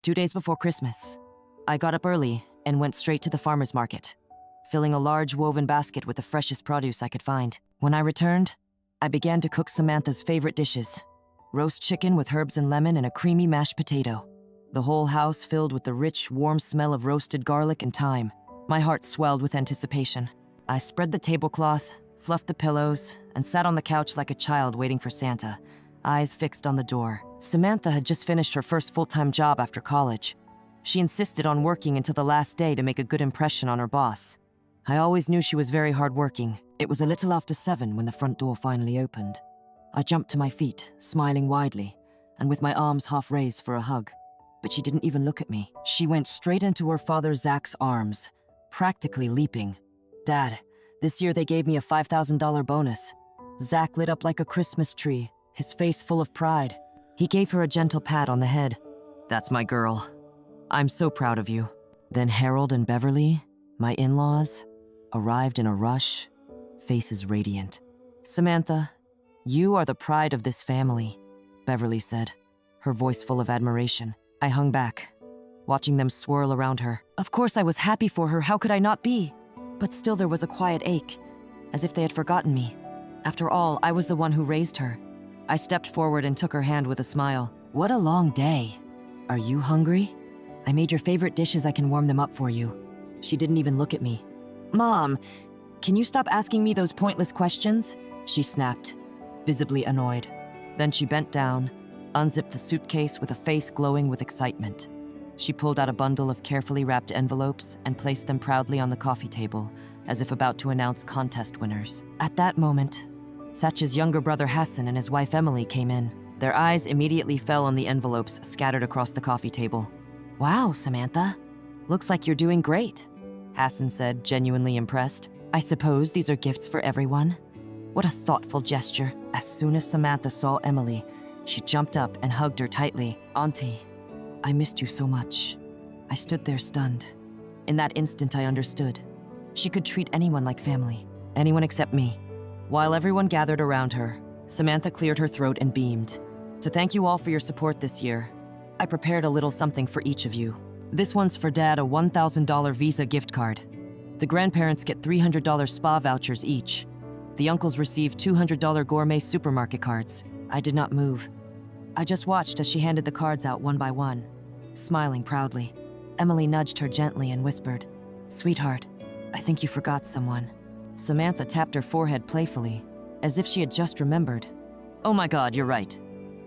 2 days before Christmas. I got up early and went straight to the farmer's market, filling a large woven basket with the freshest produce I could find. When I returned, I began to cook Samantha's favorite dishes: roast chicken with herbs and lemon and a creamy mashed potato. The whole house filled with the rich, warm smell of roasted garlic and thyme. My heart swelled with anticipation. I spread the tablecloth, fluffed the pillows, and sat on the couch like a child waiting for Santa, eyes fixed on the door. Samantha had just finished her first full-time job after college. She insisted on working until the last day to make a good impression on her boss. I always knew she was very hardworking. It was a little after 7 when the front door finally opened. I jumped to my feet, smiling widely, and with my arms half raised for a hug. But she didn't even look at me. She went straight into her father Zach's arms, practically leaping. "Dad, this year they gave me a $5,000 bonus." Zach lit up like a Christmas tree, his face full of pride. He gave her a gentle pat on the head. "That's my girl. I'm so proud of you." Then Harold and Beverly, my in-laws, arrived in a rush, faces radiant. "Samantha, you are the pride of this family," Beverly said, her voice full of admiration. I hung back, watching them swirl around her. Of course I was happy for her, how could I not be? But still there was a quiet ache, as if they had forgotten me. After all, I was the one who raised her. I stepped forward and took her hand with a smile. "What a long day. Are you hungry? I made your favorite dishes, I can warm them up for you." She didn't even look at me. "Mom, can you stop asking me those pointless questions?" she snapped, visibly annoyed. Then she bent down, unzipped the suitcase with a face glowing with excitement. She pulled out a bundle of carefully wrapped envelopes and placed them proudly on the coffee table, as if about to announce contest winners. At that moment, Thatch's younger brother Hassan and his wife Emily came in. Their eyes immediately fell on the envelopes scattered across the coffee table. "Wow, Samantha. Looks like you're doing great," Hassan said, genuinely impressed. "I suppose these are gifts for everyone?" What a thoughtful gesture. As soon as Samantha saw Emily, she jumped up and hugged her tightly. "Auntie, I missed you so much." I stood there stunned. In that instant, I understood. She could treat anyone like family, anyone except me. While everyone gathered around her, Samantha cleared her throat and beamed. "To thank you all for your support this year, I prepared a little something for each of you. This one's for Dad, a $1,000 Visa gift card. The grandparents get $300 spa vouchers each. The uncles receive $200 gourmet supermarket cards." I did not move. I just watched as she handed the cards out one by one, smiling proudly. Emily nudged her gently and whispered, "Sweetheart, I think you forgot someone." Samantha tapped her forehead playfully, as if she had just remembered. "Oh my God, you're right.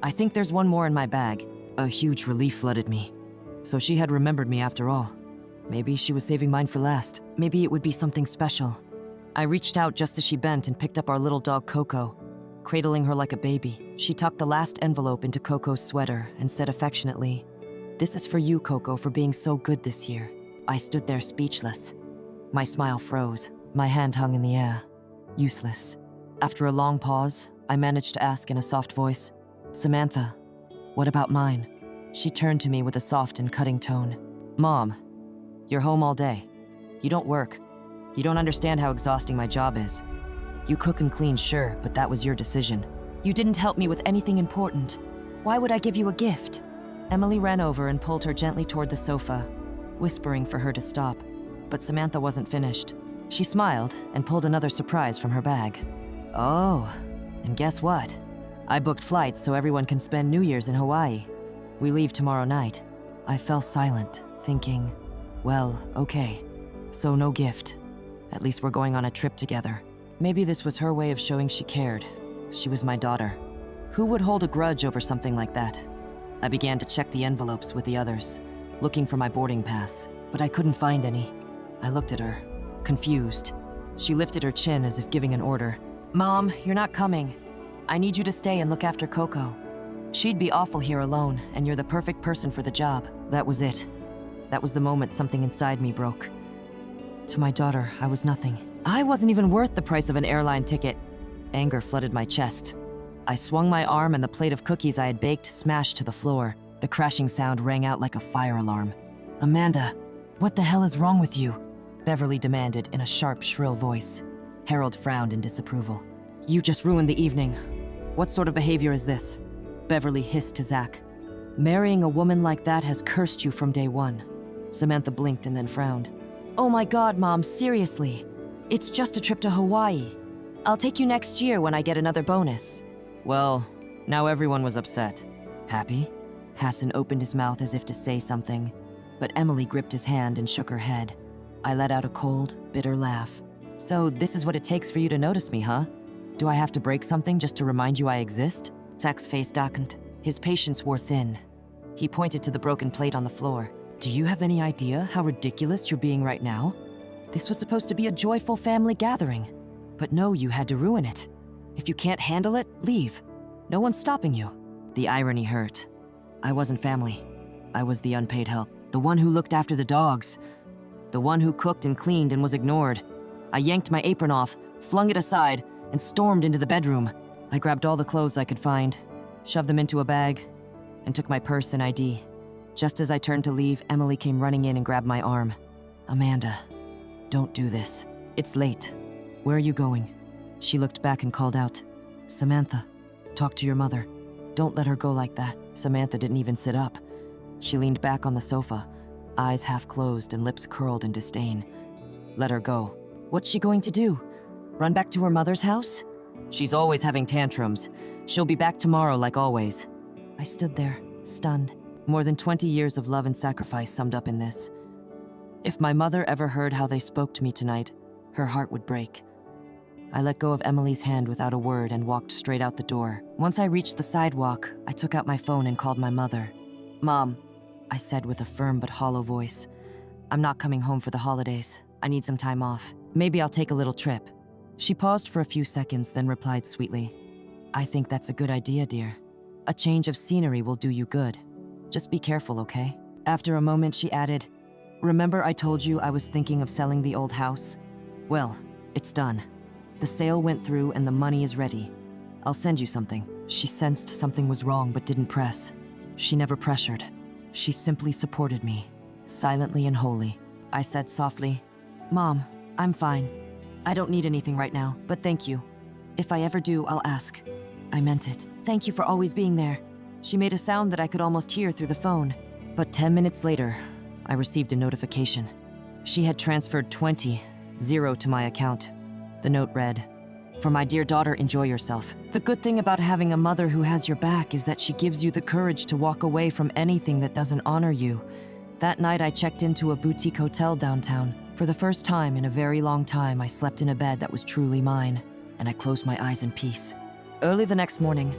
I think there's one more in my bag." A huge relief flooded me. So she had remembered me after all. Maybe she was saving mine for last. Maybe it would be something special. I reached out just as she bent and picked up our little dog Coco, cradling her like a baby. She tucked the last envelope into Coco's sweater and said affectionately, "This is for you, Coco, for being so good this year." I stood there speechless. My smile froze. My hand hung in the air. Useless. After a long pause, I managed to ask in a soft voice, "Samantha, what about mine?" She turned to me with a soft and cutting tone. "Mom, you're home all day. You don't work. You don't understand how exhausting my job is. You cook and clean, sure, but that was your decision. You didn't help me with anything important. Why would I give you a gift?" Emily ran over and pulled her gently toward the sofa, whispering for her to stop. But Samantha wasn't finished. She smiled and pulled another surprise from her bag. "Oh, and guess what? I booked flights so everyone can spend New Year's in Hawaii. We leave tomorrow night." I fell silent, thinking, well, okay, so no gift. At least we're going on a trip together. Maybe this was her way of showing she cared. She was my daughter. Who would hold a grudge over something like that? I began to check the envelopes with the others, looking for my boarding pass, but I couldn't find any. I looked at her, confused. She lifted her chin as if giving an order. "Mom, you're not coming. I need you to stay and look after Coco. She'd be awful here alone, and you're the perfect person for the job." That was it. That was the moment something inside me broke. To my daughter, I was nothing. I wasn't even worth the price of an airline ticket. Anger flooded my chest. I swung my arm and the plate of cookies I had baked smashed to the floor. The crashing sound rang out like a fire alarm. "Amanda, what the hell is wrong with you?" Beverly demanded in a sharp, shrill voice. Harold frowned in disapproval. "You just ruined the evening. What sort of behavior is this?" Beverly hissed to Zach. Marrying a woman like that has cursed you from day one. Samantha blinked and then frowned. Oh my God, Mom, seriously. It's just a trip to Hawaii. I'll take you next year when I get another bonus. Well, now everyone was upset. Happy? Hassan opened his mouth as if to say something, but Emily gripped his hand and shook her head. I let out a cold, bitter laugh. So this is what it takes for you to notice me, huh? Do I have to break something just to remind you I exist? Zach's face darkened. His patience wore thin. He pointed to the broken plate on the floor. Do you have any idea how ridiculous you're being right now? This was supposed to be a joyful family gathering. But no, you had to ruin it. If you can't handle it, leave. No one's stopping you. The irony hurt. I wasn't family. I was the unpaid help. The one who looked after the dogs. The one who cooked and cleaned and was ignored. I yanked my apron off, flung it aside, and stormed into the bedroom. I grabbed all the clothes I could find, shoved them into a bag, and took my purse and ID. Just as I turned to leave, Emily came running in and grabbed my arm. Amanda, don't do this. It's late. Where are you going? She looked back and called out, Samantha, talk to your mother. Don't let her go like that. Samantha didn't even sit up. She leaned back on the sofa, eyes half closed and lips curled in disdain. Let her go. What's she going to do? Run back to her mother's house? She's always having tantrums. She'll be back tomorrow like always. I stood there, stunned. More than 20 years of love and sacrifice summed up in this. If my mother ever heard how they spoke to me tonight, her heart would break. I let go of Emily's hand without a word and walked straight out the door. Once I reached the sidewalk, I took out my phone and called my mother. Mom, I said with a firm but hollow voice, I'm not coming home for the holidays. I need some time off. Maybe I'll take a little trip. She paused for a few seconds, then replied sweetly, I think that's a good idea, dear. A change of scenery will do you good. Just be careful, okay? After a moment, she added, remember I told you I was thinking of selling the old house? Well, it's done. The sale went through and the money is ready. I'll send you something. She sensed something was wrong but didn't press. She never pressured. She simply supported me, silently and wholly. I said softly, Mom, I'm fine. I don't need anything right now, but thank you. If I ever do, I'll ask. I meant it. Thank you for always being there. She made a sound that I could almost hear through the phone. But 10 minutes later, I received a notification. She had transferred 20 to my account. The note read, for my dear daughter, enjoy yourself. The good thing about having a mother who has your back is that she gives you the courage to walk away from anything that doesn't honor you. That night, I checked into a boutique hotel downtown. For the first time in a very long time, I slept in a bed that was truly mine, and I closed my eyes in peace. Early the next morning,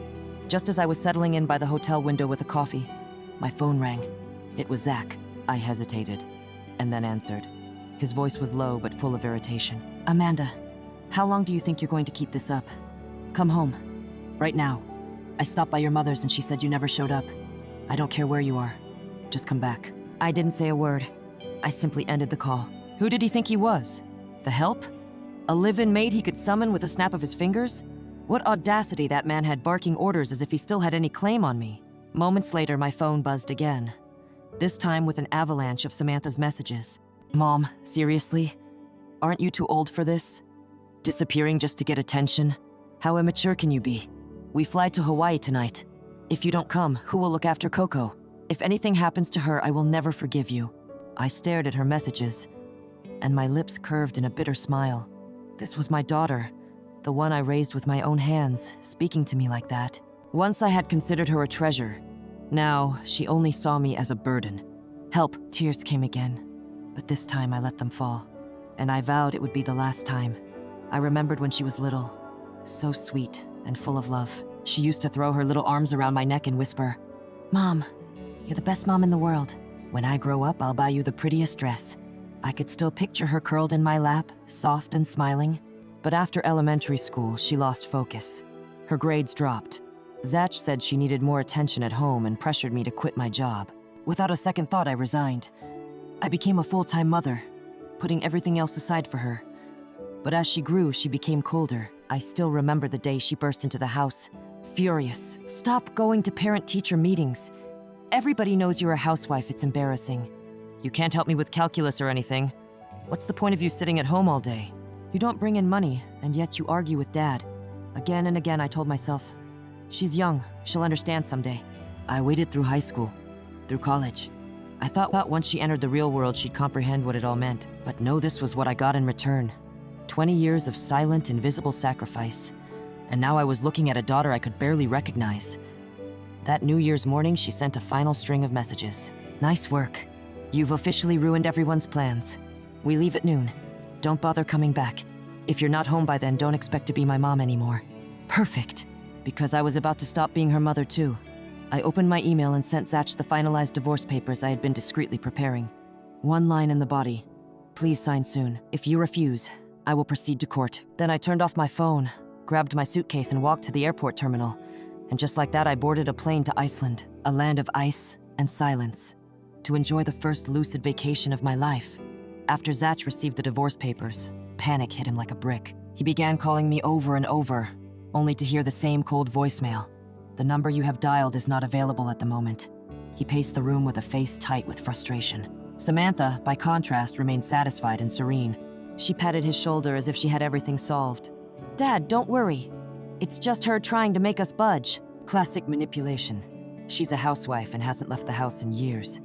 just as I was settling in by the hotel window with a coffee, my phone rang. It was Zach. I hesitated, and then answered. His voice was low but full of irritation. Amanda, how long do you think you're going to keep this up? Come home. Right now. I stopped by your mother's and she said you never showed up. I don't care where you are. Just come back. I didn't say a word. I simply ended the call. Who did he think he was? The help? A live-in maid he could summon with a snap of his fingers? What audacity that man had barking orders as if he still had any claim on me. Moments later, my phone buzzed again. This time with an avalanche of Samantha's messages. Mom, seriously? Aren't you too old for this? Disappearing just to get attention? How immature can you be? We fly to Hawaii tonight. If you don't come, who will look after Coco? If anything happens to her, I will never forgive you. I stared at her messages, and my lips curved in a bitter smile. This was my daughter, the one I raised with my own hands, speaking to me like that. Once I had considered her a treasure. Now, she only saw me as a burden. Help, tears came again. But this time I let them fall, and I vowed it would be the last time. I remembered when she was little, so sweet and full of love. She used to throw her little arms around my neck and whisper, Mom, you're the best mom in the world. When I grow up, I'll buy you the prettiest dress. I could still picture her curled in my lap, soft and smiling. But after elementary school, she lost focus. Her grades dropped. Zach said she needed more attention at home and pressured me to quit my job. Without a second thought, I resigned. I became a full-time mother, putting everything else aside for her. But as she grew, she became colder. I still remember the day she burst into the house, furious. Stop going to parent-teacher meetings. Everybody knows you're a housewife, it's embarrassing. You can't help me with calculus or anything. What's the point of you sitting at home all day? You don't bring in money, and yet you argue with Dad. Again and again I told myself, she's young, she'll understand someday. I waited through high school, through college. I thought once she entered the real world, she'd comprehend what it all meant. But no, this was what I got in return. 20 years of silent, invisible sacrifice. And now I was looking at a daughter I could barely recognize. That New Year's morning, she sent a final string of messages. Nice work. You've officially ruined everyone's plans. We leave at noon. Don't bother coming back. If you're not home by then, don't expect to be my mom anymore. Perfect. Because I was about to stop being her mother too. I opened my email and sent Zach the finalized divorce papers I had been discreetly preparing. One line in the body. Please sign soon. If you refuse, I will proceed to court. Then I turned off my phone, grabbed my suitcase and walked to the airport terminal. And just like that, I boarded a plane to Iceland, a land of ice and silence, to enjoy the first lucid vacation of my life. After Zach received the divorce papers, panic hit him like a brick. He began calling me over and over, only to hear the same cold voicemail. The number you have dialed is not available at the moment. He paced the room with a face tight with frustration. Samantha, by contrast, remained satisfied and serene. She patted his shoulder as if she had everything solved. Dad, don't worry. It's just her trying to make us budge. Classic manipulation. She's a housewife and hasn't left the house in years.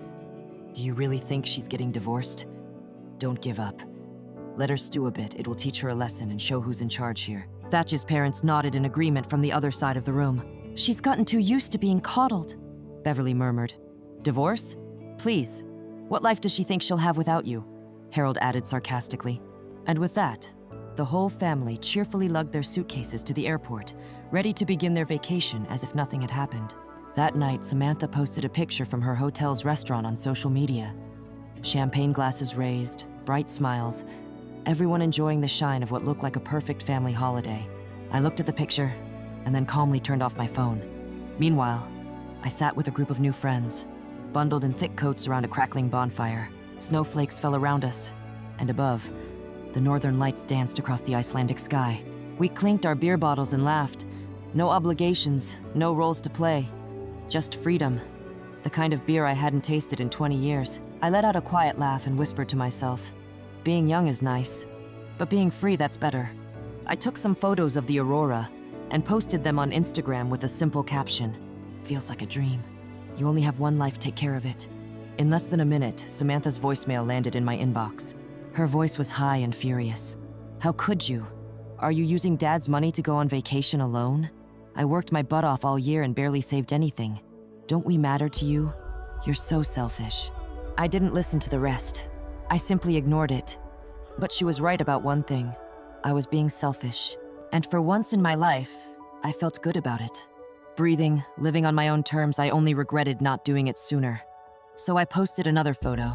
Do you really think she's getting divorced? Don't give up. Let her stew a bit. It will teach her a lesson and show who's in charge here. Thatch's parents nodded in agreement from the other side of the room. She's gotten too used to being coddled, Beverly murmured. Divorce? Please. What life does she think she'll have without you? Harold added sarcastically. And with that, the whole family cheerfully lugged their suitcases to the airport, ready to begin their vacation as if nothing had happened. That night, Samantha posted a picture from her hotel's restaurant on social media. Champagne glasses raised, bright smiles, everyone enjoying the shine of what looked like a perfect family holiday. I looked at the picture and then calmly turned off my phone. Meanwhile, I sat with a group of new friends, bundled in thick coats around a crackling bonfire. Snowflakes fell around us, and above, the northern lights danced across the Icelandic sky. We clinked our beer bottles and laughed. No obligations, no roles to play. Just freedom. The kind of beer I hadn't tasted in 20 years. I let out a quiet laugh and whispered to myself, being young is nice, but being free, that's better. I took some photos of the aurora and posted them on Instagram with a simple caption. Feels like a dream. You only have one life, take care of it. In less than a minute, Samantha's voicemail landed in my inbox. Her voice was high and furious. How could you? Are you using Dad's money to go on vacation alone? I worked my butt off all year and barely saved anything. Don't we matter to you? You're so selfish. I didn't listen to the rest. I simply ignored it. But she was right about one thing. I was being selfish. And for once in my life, I felt good about it. Breathing, living on my own terms, I only regretted not doing it sooner. So I posted another photo.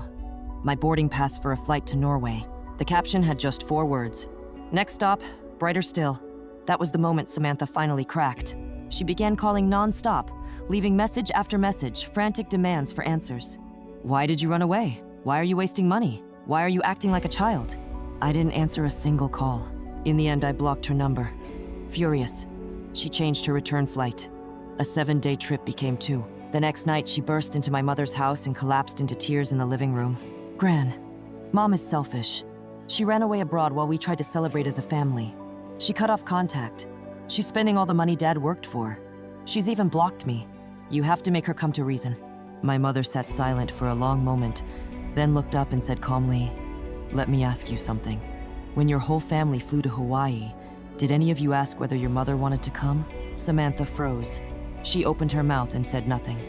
My boarding pass for a flight to Norway. The caption had just 4 words. Next stop, brighter still. That was the moment Samantha finally cracked. She began calling non-stop, leaving message after message, frantic demands for answers. Why did you run away? Why are you wasting money? Why are you acting like a child? I didn't answer a single call. In the end, I blocked her number. Furious, she changed her return flight. A 7-day trip became 2. The next night, she burst into my mother's house and collapsed into tears in the living room. Gran, Mom is selfish. She ran away abroad while we tried to celebrate as a family. She cut off contact. She's spending all the money Dad worked for. She's even blocked me. You have to make her come to reason. My mother sat silent for a long moment, then looked up and said calmly, let me ask you something. When your whole family flew to Hawaii, did any of you ask whether your mother wanted to come? Samantha froze. She opened her mouth and said nothing.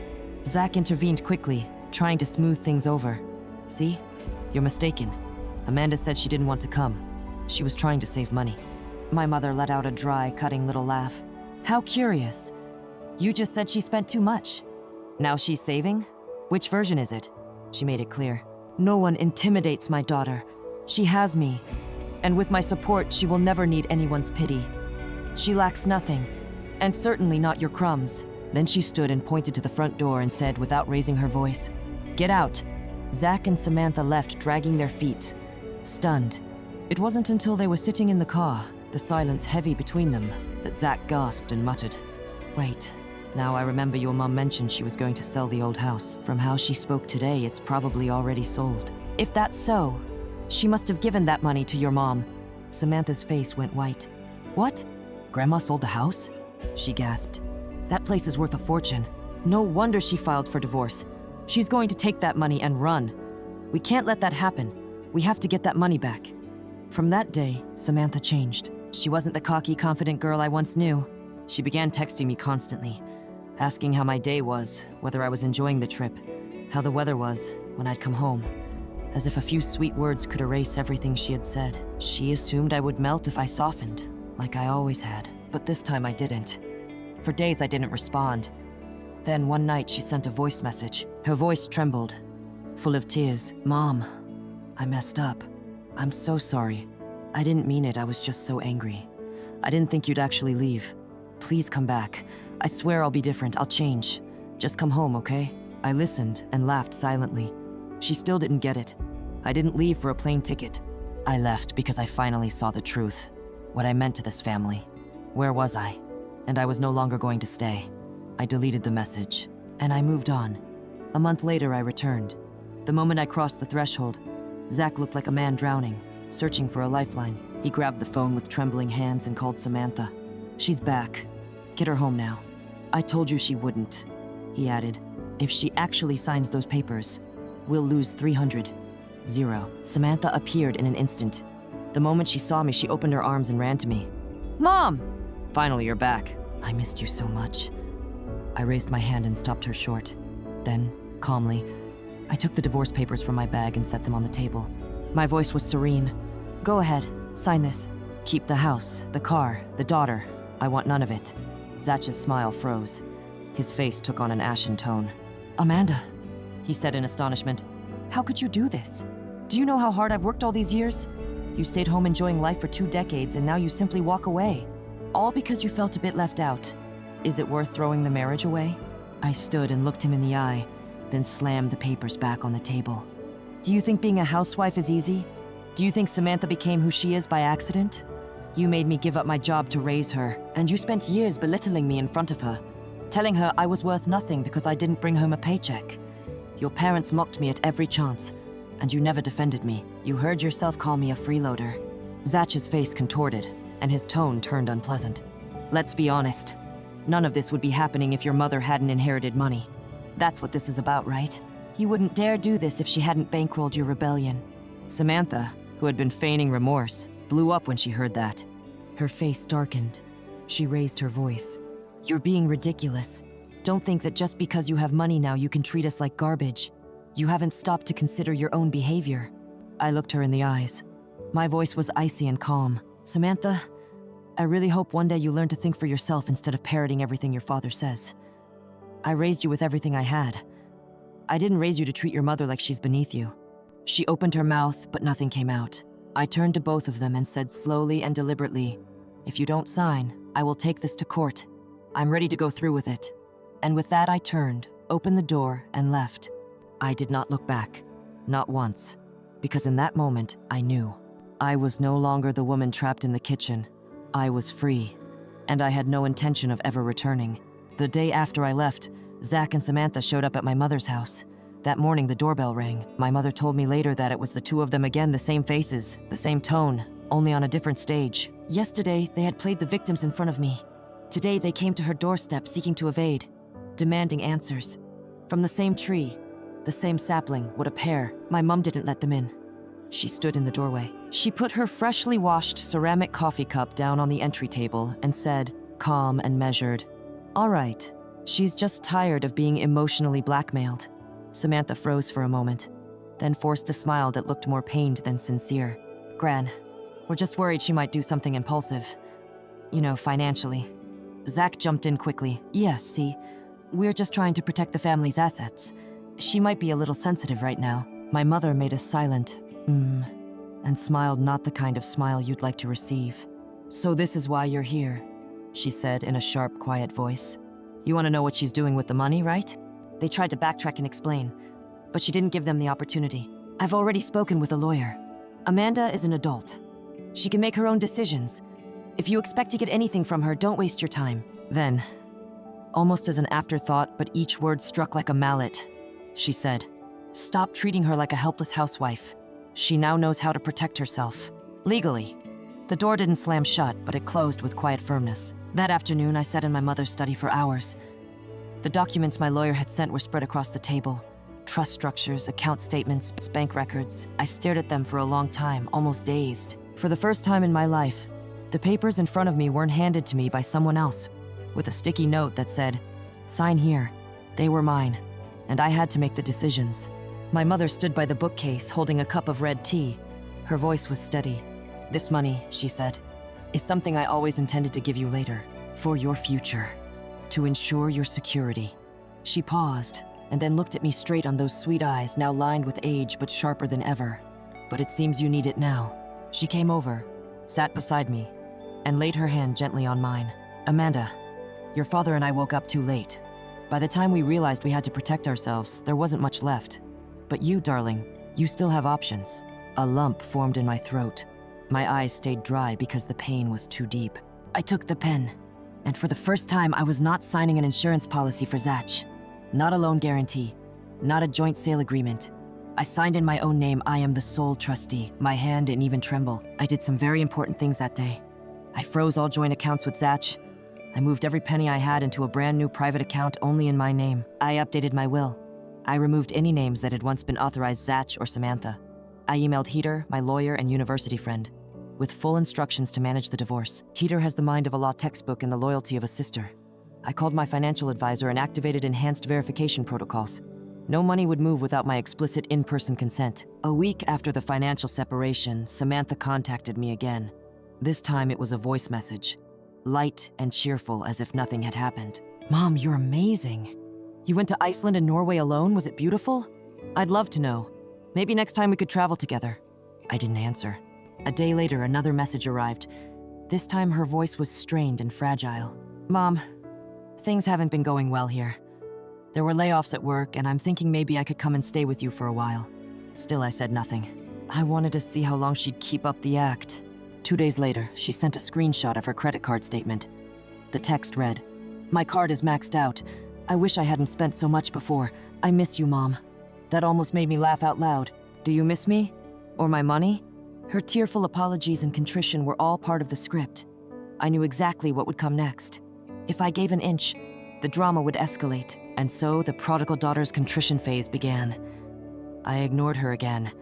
Zach intervened quickly, trying to smooth things over. See? You're mistaken. Amanda said she didn't want to come. She was trying to save money. My mother let out a dry, cutting little laugh. How curious. You just said she spent too much. Now she's saving? Which version is it? She made it clear. No one intimidates my daughter. She has me. And with my support, she will never need anyone's pity. She lacks nothing, and certainly not your crumbs. Then she stood and pointed to the front door and said without raising her voice, get out. Zach and Samantha left, dragging their feet, stunned. It wasn't until they were sitting in the car, the silence heavy between them, that Zach gasped and muttered, wait, now I remember your mom mentioned she was going to sell the old house. From how she spoke today, it's probably already sold. If that's so, she must have given that money to your mom. Samantha's face went white. What? Grandma sold the house? She gasped. That place is worth a fortune. No wonder she filed for divorce. She's going to take that money and run. We can't let that happen. We have to get that money back. From that day, Samantha changed. She wasn't the cocky, confident girl I once knew. She began texting me constantly, asking how my day was, whether I was enjoying the trip, how the weather was when I'd come home. As if a few sweet words could erase everything she had said. She assumed I would melt if I softened, like I always had. But this time I didn't. For days I didn't respond. Then one night she sent a voice message. Her voice trembled, full of tears. "Mom, I messed up. I'm so sorry. I didn't mean it, I was just so angry. I didn't think you'd actually leave. Please come back. I swear I'll be different, I'll change. Just come home, okay?" I listened and laughed silently. She still didn't get it. I didn't leave for a plane ticket. I left because I finally saw the truth. What I meant to this family. Where was I? And I was no longer going to stay. I deleted the message, and I moved on. A month later, I returned. The moment I crossed the threshold, Zach looked like a man drowning, searching for a lifeline. He grabbed the phone with trembling hands and called Samantha. "She's back. Get her home now." "I told you she wouldn't," he added. "If she actually signs those papers, we'll lose 300. Zero. Samantha appeared in an instant. The moment she saw me, she opened her arms and ran to me. "Mom!" "Finally, you're back. I missed you so much." I raised my hand and stopped her short. Then, calmly, I took the divorce papers from my bag and set them on the table. My voice was serene. "Go ahead, sign this. Keep the house, the car, the daughter. I want none of it." Zach's smile froze. His face took on an ashen tone. "Amanda," he said in astonishment, "how could you do this? Do you know how hard I've worked all these years? You stayed home enjoying life for 2 decades and now you simply walk away. All because you felt a bit left out. Is it worth throwing the marriage away?" I stood and looked him in the eye, then slammed the papers back on the table. "Do you think being a housewife is easy? Do you think Samantha became who she is by accident? You made me give up my job to raise her, and you spent years belittling me in front of her, telling her I was worth nothing because I didn't bring home a paycheck. Your parents mocked me at every chance, and you never defended me. You heard yourself call me a freeloader." Zach's face contorted, and his tone turned unpleasant. "Let's be honest. None of this would be happening if your mother hadn't inherited money. That's what this is about, right? You wouldn't dare do this if she hadn't bankrolled your rebellion." Samantha, who had been feigning remorse, blew up when she heard that. Her face darkened. She raised her voice. "You're being ridiculous. Don't think that just because you have money now you can treat us like garbage. You haven't stopped to consider your own behavior." I looked her in the eyes. My voice was icy and calm. "Samantha, I really hope one day you learn to think for yourself instead of parroting everything your father says. I raised you with everything I had. I didn't raise you to treat your mother like she's beneath you." She opened her mouth, but nothing came out. I turned to both of them and said slowly and deliberately, "If you don't sign, I will take this to court. I'm ready to go through with it." And with that I turned, opened the door, and left. I did not look back, not once, because in that moment I knew. I was no longer the woman trapped in the kitchen. I was free, and I had no intention of ever returning. The day after I left, Zach and Samantha showed up at my mother's house. That morning the doorbell rang. My mother told me later that it was the two of them again, the same faces, the same tone, only on a different stage. Yesterday, they had played the victims in front of me. Today, they came to her doorstep seeking to evade, demanding answers. From the same tree, the same sapling, what a pair. My mom didn't let them in. She stood in the doorway. She put her freshly washed ceramic coffee cup down on the entry table and said, calm and measured, "All right, she's just tired of being emotionally blackmailed." Samantha froze for a moment, then forced a smile that looked more pained than sincere. "Gran, we're just worried she might do something impulsive. You know, financially." Zach jumped in quickly. "Yes, see, we're just trying to protect the family's assets. She might be a little sensitive right now." My mother made a silent, and smiled not the kind of smile you'd like to receive. "So this is why you're here," she said in a sharp, quiet voice. "You want to know what she's doing with the money, right?" They tried to backtrack and explain, but she didn't give them the opportunity. "I've already spoken with a lawyer. Amanda is an adult. She can make her own decisions. If you expect to get anything from her, don't waste your time." Then, almost as an afterthought, but each word struck like a mallet, she said, "Stop treating her like a helpless housewife. She now knows how to protect herself. Legally." The door didn't slam shut, but it closed with quiet firmness. That afternoon, I sat in my mother's study for hours. The documents my lawyer had sent were spread across the table. Trust structures, account statements, bank records. I stared at them for a long time, almost dazed. For the first time in my life, the papers in front of me weren't handed to me by someone else, with a sticky note that said, "Sign here." They were mine, and I had to make the decisions. My mother stood by the bookcase, holding a cup of red tea. Her voice was steady. "This money," she said, "is something I always intended to give you later, for your future, to ensure your security." She paused, and then looked at me straight on those sweet eyes, now lined with age but sharper than ever. "But it seems you need it now." She came over, sat beside me, and laid her hand gently on mine. "Amanda, your father and I woke up too late. By the time we realized we had to protect ourselves, there wasn't much left. But you, darling, you still have options." A lump formed in my throat. My eyes stayed dry because the pain was too deep. I took the pen, and for the first time, I was not signing an insurance policy for Zach. Not a loan guarantee, not a joint sale agreement. I signed in my own name. I am the sole trustee. My hand didn't even tremble. I did some very important things that day. I froze all joint accounts with Zach. I moved every penny I had into a brand new private account only in my name. I updated my will. I removed any names that had once been authorized Zach or Samantha. I emailed Heater, my lawyer and university friend, with full instructions to manage the divorce. Heater has the mind of a law textbook and the loyalty of a sister. I called my financial advisor and activated enhanced verification protocols. No money would move without my explicit in-person consent. A week after the financial separation, Samantha contacted me again. This time it was a voice message, light and cheerful as if nothing had happened. "Mom, you're amazing. You went to Iceland and Norway alone? Was it beautiful? I'd love to know. Maybe next time we could travel together." I didn't answer. A day later, another message arrived. This time her voice was strained and fragile. "Mom, things haven't been going well here. There were layoffs at work, and I'm thinking maybe I could come and stay with you for a while." Still, I said nothing. I wanted to see how long she'd keep up the act. 2 days later, she sent a screenshot of her credit card statement. The text read, "My card is maxed out. I wish I hadn't spent so much before. I miss you, Mom." That almost made me laugh out loud. "Do you miss me? Or my money?" Her tearful apologies and contrition were all part of the script. I knew exactly what would come next. If I gave an inch, the drama would escalate, and so the prodigal daughter's contrition phase began. I ignored her again,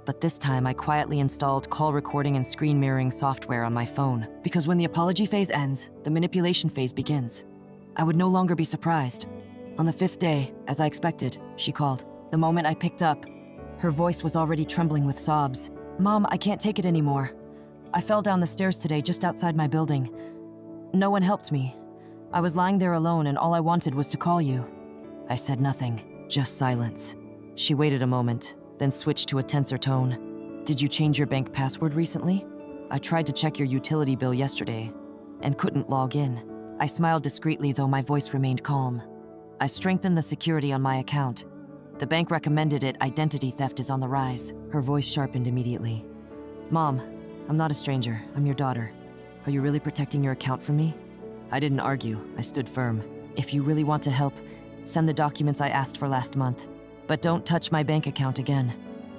but this time I quietly installed call recording and screen mirroring software on my phone, because when the apology phase ends, the manipulation phase begins. I would no longer be surprised. On the 5th day, as I expected, she called. The moment I picked up, her voice was already trembling with sobs. "Mom, I can't take it anymore. I fell down the stairs today just outside my building. No one helped me. I was lying there alone and all I wanted was to call you." I said nothing, just silence. She waited a moment, then switched to a tenser tone. "Did you change your bank password recently? I tried to check your utility bill yesterday and couldn't log in." I smiled discreetly, though my voice remained calm. "I strengthened the security on my account. The bank recommended it. Identity theft is on the rise." Her voice sharpened immediately. "Mom, I'm not a stranger. I'm your daughter. Are you really protecting your account from me?" I didn't argue. I stood firm. "If you really want to help, send the documents I asked for last month. But don't touch my bank account again."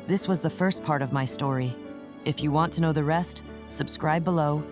This was the first part of my story. If you want to know the rest, subscribe below